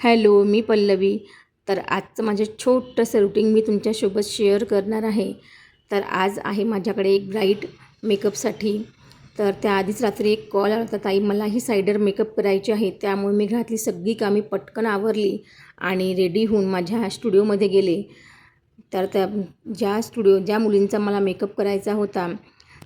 Hello, मी पल्लवी. तर आजचं माझं छोटंसं रुटीन मी तुमच्यासोबत शेअर करणार आहे. तर आज आहे माझ्याकडे एक ब्राईड मेकअपसाठी. तर त्याआधीच रात्री एक कॉल आला होता, ताई मलाही सायडर मेकअप करायची आहे. त्यामुळे मी घरातली सगळी कामे पटकन आवरली आणि रेडी होऊन माझ्या स्टुडिओमध्ये गेले. तर ज्या मुलींचा मला मेकअप करायचा होता,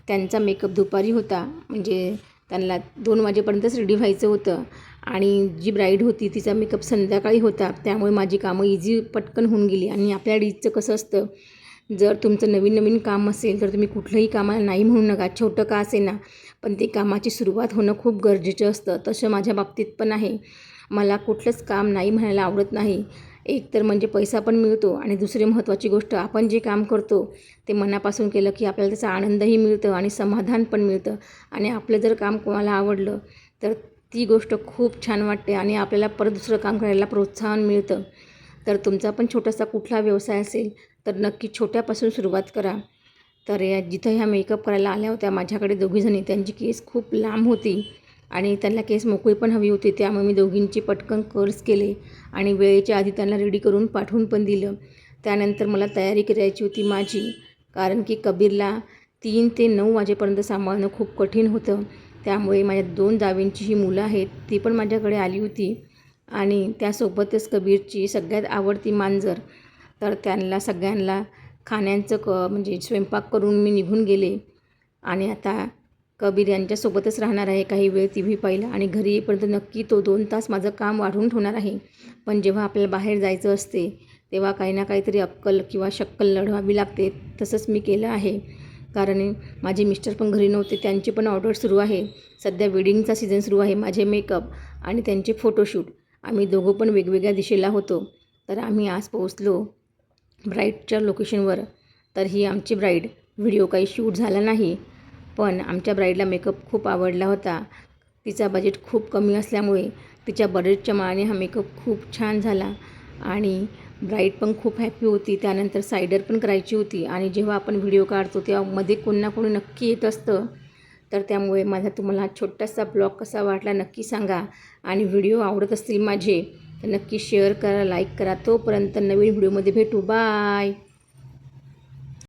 त्यांचा मेकअप दुपारी होता. म्हणजे त्यांना 2 वाजेपर्यंतच रेडी व्हायचं होतं आणि जी ब्राईड होती तिचा मेकअप संध्याकाळी होता. त्यामुळे माझी कामं पटकन होऊन गेली. आणि आपल्या डीजचं कसं असतं, जर तुमचं नवीन काम असेल तर तुम्ही कुठलंही कामाला नाही म्हणू नका, छोटं का असेना, पण ते कामाची सुरुवात होणं खूप गरजेचं असतं. तसं माझ्या बाबतीत पण आहे. मला कुठलंच काम नाही म्हणायला आवडत नाही. एक तर म्हणजे पैसा पण मिळतो आणि दुसरी महत्त्वाची गोष्ट, आपण जे काम करतो ते मनापासून केलं की आपल्याला त्याचा आनंदही मिळतं आणि समाधान पण मिळतं. आणि आपलं जर काम कोणाला आवडलं तर ती गोष्ट खूप छान वाटते आणि आपल्याला परत दुसरं काम करायला प्रोत्साहन मिळतं. तर तुमचा पण छोटासा कुठला व्यवसाय असेल तर नक्की छोट्यापासून सुरुवात करा. तर जिथं ह्या मेकअप करायला आल्या होत्या माझ्याकडे दोघीजणी, त्यांची केस खूप लांब होती आणि त्यांना केस मोकळी पण हवी होती. त्यामुळे मी दोघींची पटकन कर्ल्स केले आणि वेळेच्या आधी त्यांना रेडी करून पाठवून पण दिलं. त्यानंतर मला तयारी करायची होती माझी, कारण की कबीरला 3 ते 9 वाजेपर्यंत सांभाळणं खूप कठीण होतं. त्यामुळे माझ्या 2 जावेंची ही मुलं आहेत, ती पण माझ्याकडे आली होती आणि त्यासोबतच कबीरची सगळ्यात आवडती मांजर. तर त्यांना सगळ्यांना खाण्याचं म्हणजे स्वयंपाक करून मी निघून गेले आणि आता कबीर यांच्यासोबतच राहणार आहे काही वेळ TV पाहिला आणि घरी येईपर्यंत नक्की तो 2 तास माझं काम वाढवून ठेवणार आहे. पण जेव्हा आपल्याला बाहेर जायचं असते तेव्हा काही ना काहीतरी अक्कल किंवा शक्कल लढवावी लागते. तसंच मी केलं आहे, कारण माझे मिस्टर पण घरी नव्हते. त्यांची पण ऑर्डर सुरू आहे. सध्या वेडिंगचा सीझन सुरू आहे. माझे मेकअप आणि त्यांचे फोटोशूट. आम्ही दोघं पण वेगवेगळ्या दिशेला होतो. तर आम्ही आज पोहोचलो ब्राईडच्या लोकेशनवर. तर ही आमची ब्राईड. व्हिडिओ काही शूट झाला नाही, पण आमच्या ब्राईडला मेकअप खूप आवडला होता. तिचा बजेट खूप कमी असल्यामुळे तिच्या बजेटच्या मानाने हा मेकअप खूप छान झाला आणि ब्राईड पण खूप हॅपी होती. त्यानंतर सायडर पण करायची होती आणि जेव्हा आपण व्हिडिओ काढतो तेव्हा मध्ये कोणी ना कोणी नक्की येत असतं. तर त्यामुळे माझा तुम्हाला छोटासा ब्लॉग कसा वाटला नक्की सांगा आणि व्हिडिओ आवडत असतील माझे तर नक्की शेअर करा, लाईक करा. तोपर्यंत नवीन व्हिडिओमध्ये भेटू. बाय.